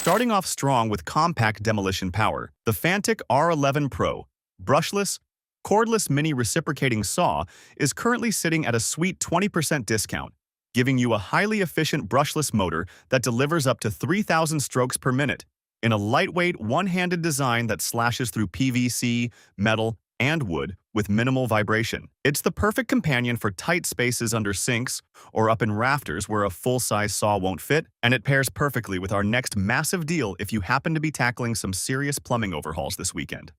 Starting off strong with compact demolition power, the Fantic R11 Pro, brushless, cordless mini reciprocating saw is currently sitting at a sweet 20% discount, giving you a highly efficient brushless motor that delivers up to 3,000 strokes per minute in a lightweight, one-handed design that slashes through PVC, metal, and wood with minimal vibration. It's the perfect companion for tight spaces under sinks or up in rafters where a full-size saw won't fit, and it pairs perfectly with our next massive deal if you happen to be tackling some serious plumbing overhauls this weekend.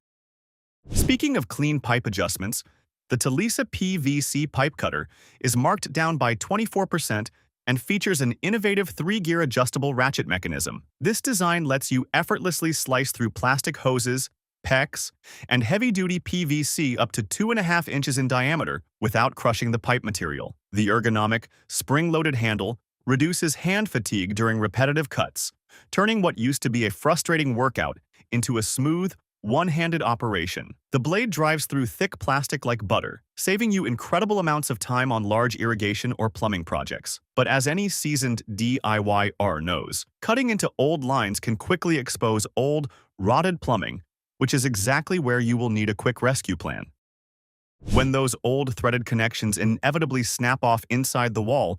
Speaking of clean pipe adjustments, the Talisa PVC pipe cutter is marked down by 24% and features an innovative 3-gear adjustable ratchet mechanism. This design lets you effortlessly slice through plastic hoses, PEX, and heavy-duty PVC up to 2.5 inches in diameter without crushing the pipe material. The ergonomic, spring-loaded handle reduces hand fatigue during repetitive cuts, turning what used to be a frustrating workout into a smooth, one-handed operation. The blade drives through thick plastic like butter, saving you incredible amounts of time on large irrigation or plumbing projects. But as any seasoned DIYer knows, cutting into old lines can quickly expose old, rotted plumbing, which is exactly where you will need a quick rescue plan. When those old threaded connections inevitably snap off inside the wall,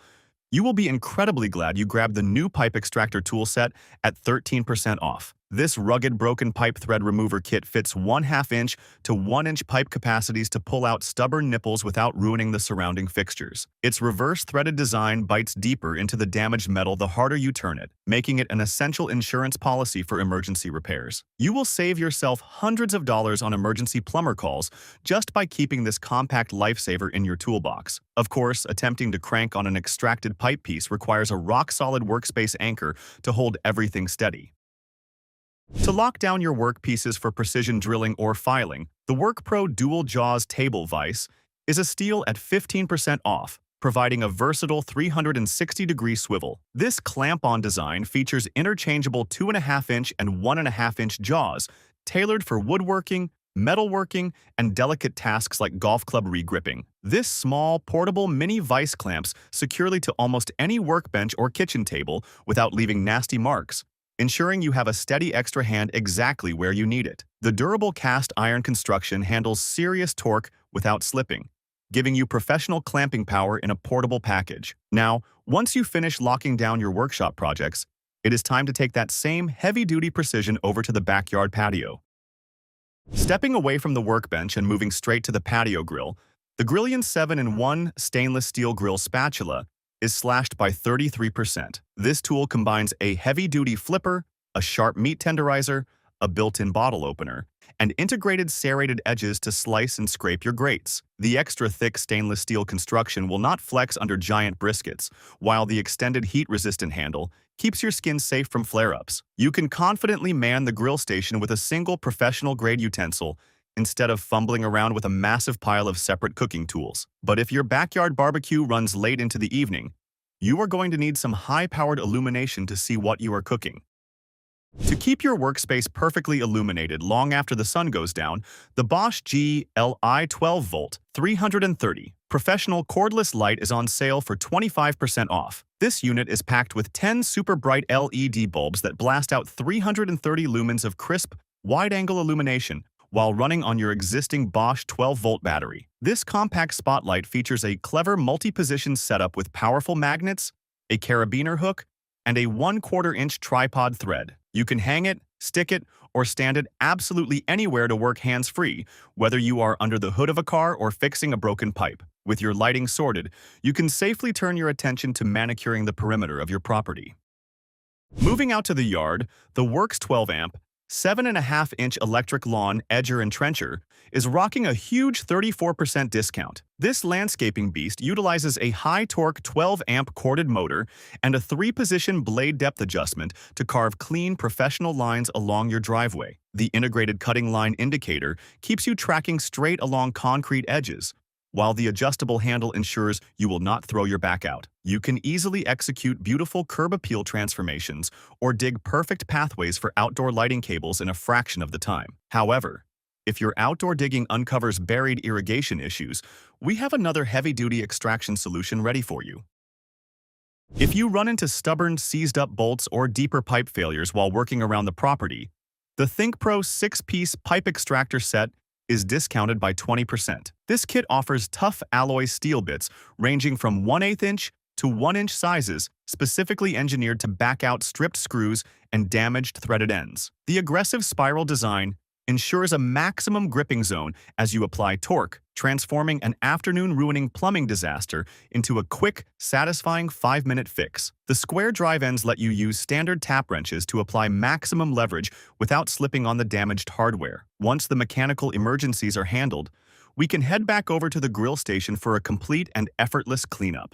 you will be incredibly glad you grabbed the new pipe extractor tool set at 13% off. This rugged broken pipe thread remover kit fits 1/2 inch to 1 inch pipe capacities to pull out stubborn nipples without ruining the surrounding fixtures. Its reverse threaded design bites deeper into the damaged metal the harder you turn it, making it an essential insurance policy for emergency repairs. You will save yourself hundreds of dollars on emergency plumber calls just by keeping this compact lifesaver in your toolbox. Of course, attempting to crank on an extracted pipe piece requires a rock-solid workspace anchor to hold everything steady. To lock down your workpieces for precision drilling or filing, the WorkPro Dual Jaws Table Vise is a steal at 15% off, providing a versatile 360-degree swivel. This clamp-on design features interchangeable 2.5 inch and 1.5 inch jaws, tailored for woodworking, metalworking, and delicate tasks like golf club regripping. This small, portable mini vise clamps securely to almost any workbench or kitchen table without leaving nasty marks, ensuring you have a steady extra hand exactly where you need it. The durable cast iron construction handles serious torque without slipping, giving you professional clamping power in a portable package. Now, once you finish locking down your workshop projects, it is time to take that same heavy-duty precision over to the backyard patio. Stepping away from the workbench and moving straight to the patio grill, the Grillion 7-in-1 stainless steel grill spatula is slashed by 33%. This tool combines a heavy-duty flipper, a sharp meat tenderizer, a built-in bottle opener, and integrated serrated edges to slice and scrape your grates. The extra thick stainless steel construction will not flex under giant briskets, while the extended heat-resistant handle keeps your skin safe from flare-ups. You can confidently man the grill station with a single professional-grade utensil instead of fumbling around with a massive pile of separate cooking tools. But if your backyard barbecue runs late into the evening, you are going to need some high-powered illumination to see what you are cooking. To keep your workspace perfectly illuminated long after the sun goes down, the Bosch GLI 12-volt 330 professional cordless light is on sale for 25% off. This unit is packed with 10 super bright LED bulbs that blast out 330 lumens of crisp, wide-angle illumination while running on your existing Bosch 12-volt battery. This compact spotlight features a clever multi-position setup with powerful magnets, a carabiner hook, and a 1/4 inch tripod thread. You can hang it, stick it, or stand it absolutely anywhere to work hands-free, whether you are under the hood of a car or fixing a broken pipe. With your lighting sorted, you can safely turn your attention to manicuring the perimeter of your property. Moving out to the yard, the Works 12-amp 7.5 inch electric lawn edger and trencher is rocking a huge 34% discount. This landscaping beast utilizes a high-torque 12-amp corded motor and a 3-position blade depth adjustment to carve clean, professional lines along your driveway. The integrated cutting line indicator keeps you tracking straight along concrete edges, while the adjustable handle ensures you will not throw your back out. You can easily execute beautiful curb appeal transformations or dig perfect pathways for outdoor lighting cables in a fraction of the time. However, if your outdoor digging uncovers buried irrigation issues, we have another heavy-duty extraction solution ready for you. If you run into stubborn, seized-up bolts or deeper pipe failures while working around the property, the ThinkPro 6-piece pipe extractor set is discounted by 20%. This kit offers tough alloy steel bits ranging from 1/8 inch to 1-inch sizes, specifically engineered to back out stripped screws and damaged threaded ends. The aggressive spiral design ensures a maximum gripping zone as you apply torque, transforming an afternoon-ruining plumbing disaster into a quick, satisfying 5-minute fix. The square drive ends let you use standard tap wrenches to apply maximum leverage without slipping on the damaged hardware. Once the mechanical emergencies are handled, we can head back over to the grill station for a complete and effortless cleanup.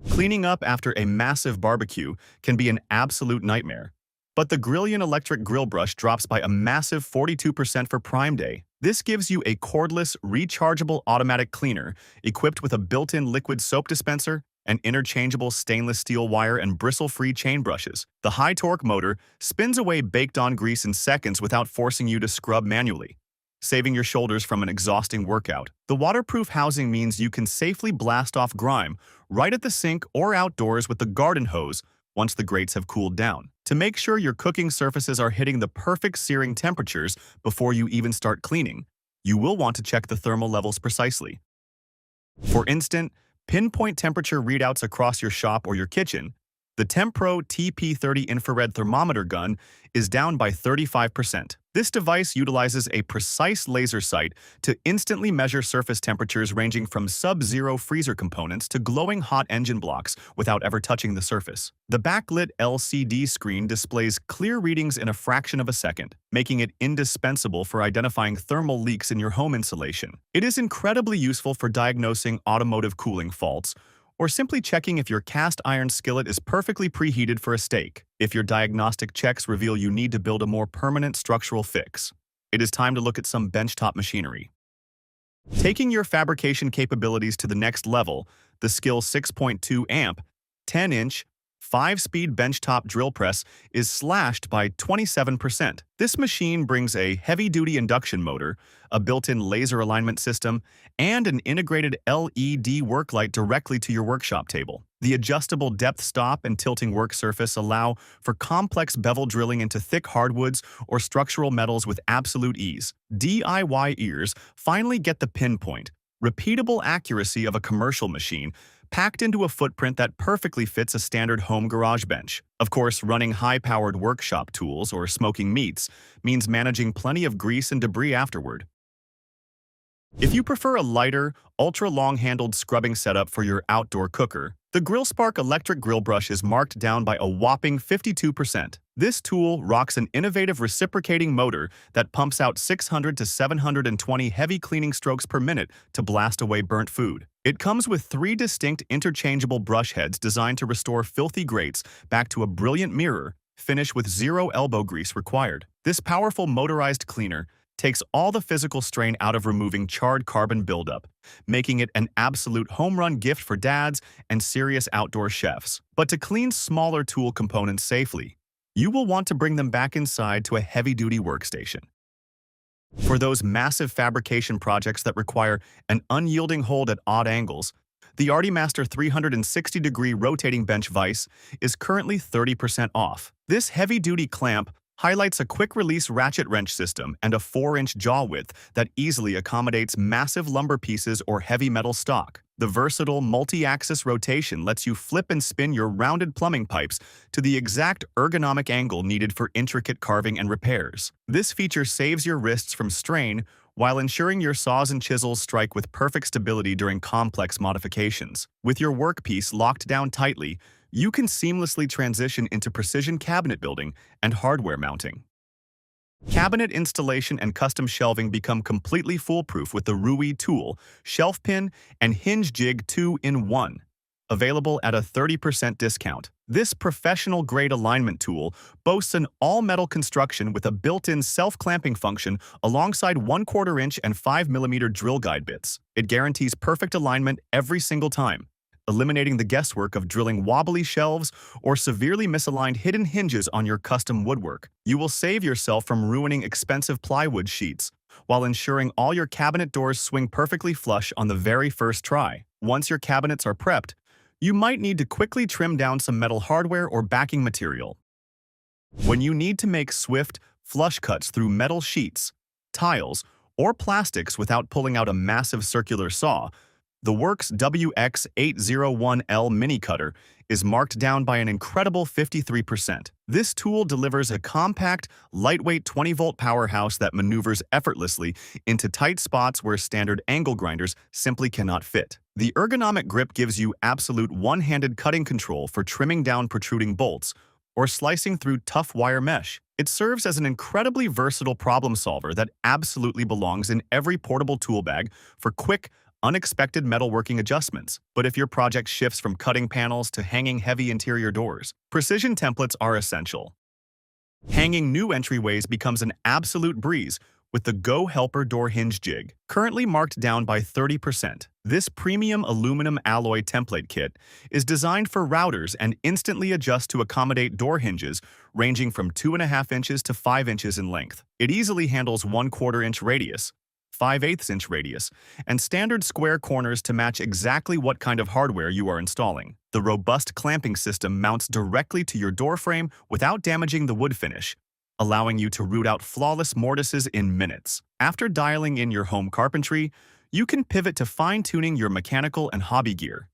Cleaning up after a massive barbecue can be an absolute nightmare, but the Grillion electric grill brush drops by a massive 42% for Prime Day. This gives you a cordless, rechargeable automatic cleaner equipped with a built-in liquid soap dispenser and interchangeable stainless steel wire and bristle-free chain brushes. The high-torque motor spins away baked-on grease in seconds without forcing you to scrub manually, saving your shoulders from an exhausting workout. The waterproof housing means you can safely blast off grime right at the sink or outdoors with the garden hose once the grates have cooled down. To make sure your cooking surfaces are hitting the perfect searing temperatures before you even start cleaning, you will want to check the thermal levels precisely. For instant, pinpoint temperature readouts across your shop or your kitchen, the TempPro TP30 infrared thermometer gun is down by 35%. This device utilizes a precise laser sight to instantly measure surface temperatures ranging from sub-zero freezer components to glowing hot engine blocks without ever touching the surface. The backlit LCD screen displays clear readings in a fraction of a second, making it indispensable for identifying thermal leaks in your home insulation. It is incredibly useful for diagnosing automotive cooling faults, or simply checking if your cast iron skillet is perfectly preheated for a steak. If your diagnostic checks reveal you need to build a more permanent structural fix, it is time to look at some benchtop machinery. Taking your fabrication capabilities to the next level, the Skill 6.2 amp, 10-inch, 5-speed benchtop drill press is slashed by 27%. This machine brings a heavy-duty induction motor, a built-in laser alignment system, and an integrated LED work light directly to your workshop table. The adjustable depth stop and tilting work surface allow for complex bevel drilling into thick hardwoods or structural metals with absolute ease. DIY ears finally get the pinpoint, repeatable accuracy of a commercial machine, packed into a footprint that perfectly fits a standard home garage bench. Of course, running high-powered workshop tools or smoking meats means managing plenty of grease and debris afterward. If you prefer a lighter, ultra-long-handled scrubbing setup for your outdoor cooker, the GrillSpark electric grill brush is marked down by a whopping 52%. This tool rocks an innovative reciprocating motor that pumps out 600 to 720 heavy cleaning strokes per minute to blast away burnt food. It comes with 3 distinct interchangeable brush heads designed to restore filthy grates back to a brilliant mirror finish with 0 elbow grease required. This powerful motorized cleaner takes all the physical strain out of removing charred carbon buildup, making it an absolute home run gift for dads and serious outdoor chefs. But to clean smaller tool components safely, you will want to bring them back inside to a heavy-duty workstation. For those massive fabrication projects that require an unyielding hold at odd angles, the ArtiMaster 360-degree rotating bench vise is currently 30% off. This heavy-duty clamp highlights a quick-release ratchet wrench system and a 4-inch jaw width that easily accommodates massive lumber pieces or heavy metal stock. The versatile multi-axis rotation lets you flip and spin your rounded plumbing pipes to the exact ergonomic angle needed for intricate carving and repairs. This feature saves your wrists from strain while ensuring your saws and chisels strike with perfect stability during complex modifications. With your workpiece locked down tightly, you can seamlessly transition into precision cabinet building and hardware mounting. Cabinet installation and custom shelving become completely foolproof with the Rui tool, shelf pin, and hinge jig 2-in-1, available at a 30% discount. This professional-grade alignment tool boasts an all-metal construction with a built-in self-clamping function alongside 1/4 inch and 5mm drill guide bits. It guarantees perfect alignment every single time, eliminating the guesswork of drilling wobbly shelves or severely misaligned hidden hinges on your custom woodwork. You will save yourself from ruining expensive plywood sheets while ensuring all your cabinet doors swing perfectly flush on the very first try. Once your cabinets are prepped, you might need to quickly trim down some metal hardware or backing material. When you need to make swift, flush cuts through metal sheets, tiles, or plastics without pulling out a massive circular saw, the Works WX801L Mini Cutter is marked down by an incredible 53%. This tool delivers a compact, lightweight 20-volt powerhouse that maneuvers effortlessly into tight spots where standard angle grinders simply cannot fit. The ergonomic grip gives you absolute one-handed cutting control for trimming down protruding bolts or slicing through tough wire mesh. It serves as an incredibly versatile problem solver that absolutely belongs in every portable tool bag for quick, unexpected metalworking adjustments. But if your project shifts from cutting panels to hanging heavy interior doors, precision templates are essential. Hanging new entryways becomes an absolute breeze with the Go Helper door hinge jig, currently marked down by 30%. This premium aluminum alloy template kit is designed for routers and instantly adjusts to accommodate door hinges ranging from 2.5 inches to 5 inches in length. It easily handles 1/4 inch radius, 5/8 inch radius, and standard square corners to match exactly what kind of hardware you are installing. The robust clamping system mounts directly to your door frame without damaging the wood finish, allowing you to root out flawless mortises in minutes. After dialing in your home carpentry, you can pivot to fine-tuning your mechanical and hobby gear.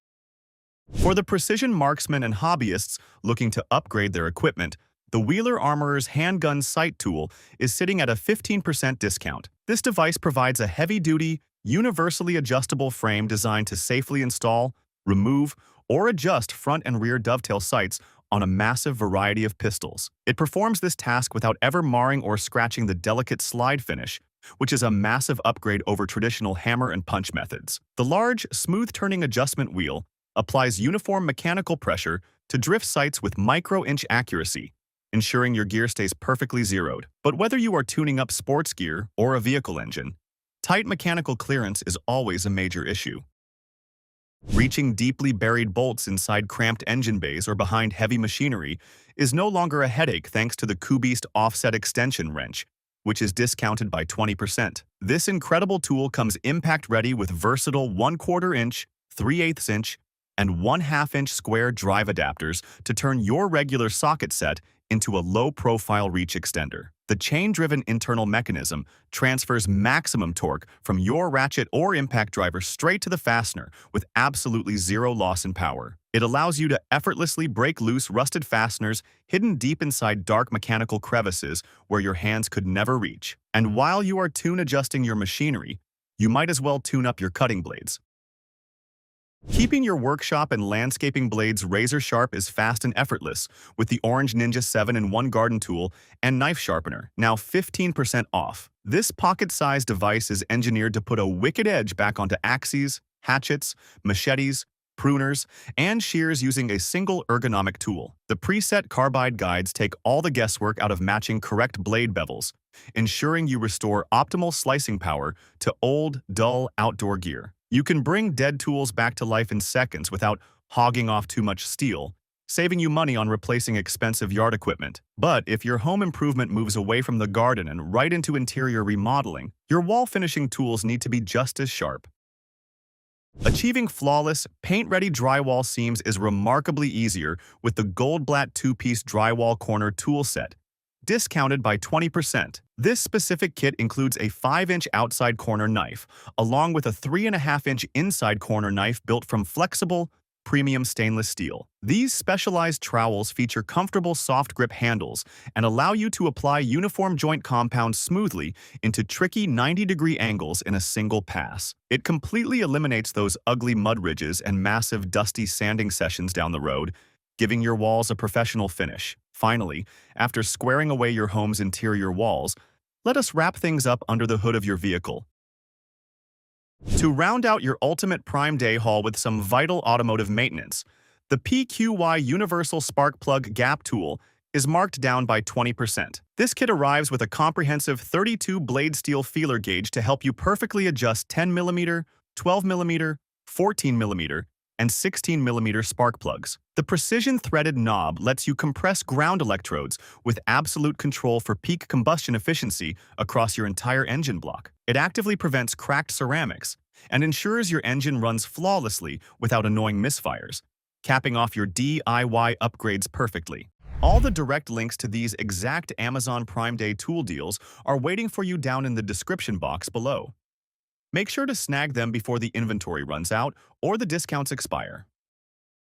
For the precision marksmen and hobbyists looking to upgrade their equipment, the Wheeler Armorer's handgun sight tool is sitting at a 15% discount. This device provides a heavy-duty, universally adjustable frame designed to safely install, remove, or adjust front and rear dovetail sights on a massive variety of pistols. It performs this task without ever marring or scratching the delicate slide finish, which is a massive upgrade over traditional hammer and punch methods. The large, smooth-turning adjustment wheel applies uniform mechanical pressure to drift sights with micro-inch accuracy, ensuring your gear stays perfectly zeroed. But whether you are tuning up sports gear or a vehicle engine, tight mechanical clearance is always a major issue. Reaching deeply buried bolts inside cramped engine bays or behind heavy machinery is no longer a headache thanks to the Kubist offset extension wrench, which is discounted by 20%. This incredible tool comes impact-ready with versatile 1/4 inch, 3/8 inch, and 1/2 inch square drive adapters to turn your regular socket set into a low-profile reach extender. The chain-driven internal mechanism transfers maximum torque from your ratchet or impact driver straight to the fastener with absolutely zero loss in power. It allows you to effortlessly break loose rusted fasteners hidden deep inside dark mechanical crevices where your hands could never reach. And while you are tune-adjusting your machinery, you might as well tune up your cutting blades. Keeping your workshop and landscaping blades razor-sharp is fast and effortless with the Orange Ninja 7-in-1 garden tool and knife sharpener, now 15% off. This pocket-sized device is engineered to put a wicked edge back onto axes, hatchets, machetes, pruners, and shears using a single ergonomic tool. The preset carbide guides take all the guesswork out of matching correct blade bevels, ensuring you restore optimal slicing power to old, dull outdoor gear. You can bring dead tools back to life in seconds without hogging off too much steel, saving you money on replacing expensive yard equipment. But if your home improvement moves away from the garden and right into interior remodeling, your wall finishing tools need to be just as sharp. Achieving flawless, paint-ready drywall seams is remarkably easier with the Goldblatt 2-piece drywall corner tool set, discounted by 20%. This specific kit includes a 5-inch outside corner knife, along with a 3.5-inch inside corner knife built from flexible, premium stainless steel. These specialized trowels feature comfortable soft grip handles and allow you to apply uniform joint compounds smoothly into tricky 90-degree angles in a single pass. It completely eliminates those ugly mud ridges and massive dusty sanding sessions down the road, giving your walls a professional finish. Finally, after squaring away your home's interior walls, let us wrap things up under the hood of your vehicle. To round out your ultimate Prime Day haul with some vital automotive maintenance, the PQY Universal Spark Plug Gap Tool is marked down by 20%. This kit arrives with a comprehensive 32 blade steel feeler gauge to help you perfectly adjust 10mm, 12mm, 14mm, and 16mm spark plugs. The precision threaded knob lets you compress ground electrodes with absolute control for peak combustion efficiency across your entire engine block. It actively prevents cracked ceramics and ensures your engine runs flawlessly without annoying misfires, capping off your DIY upgrades perfectly. All the direct links to these exact Amazon Prime Day tool deals are waiting for you down in the description box below. Make sure to snag them before the inventory runs out or the discounts expire.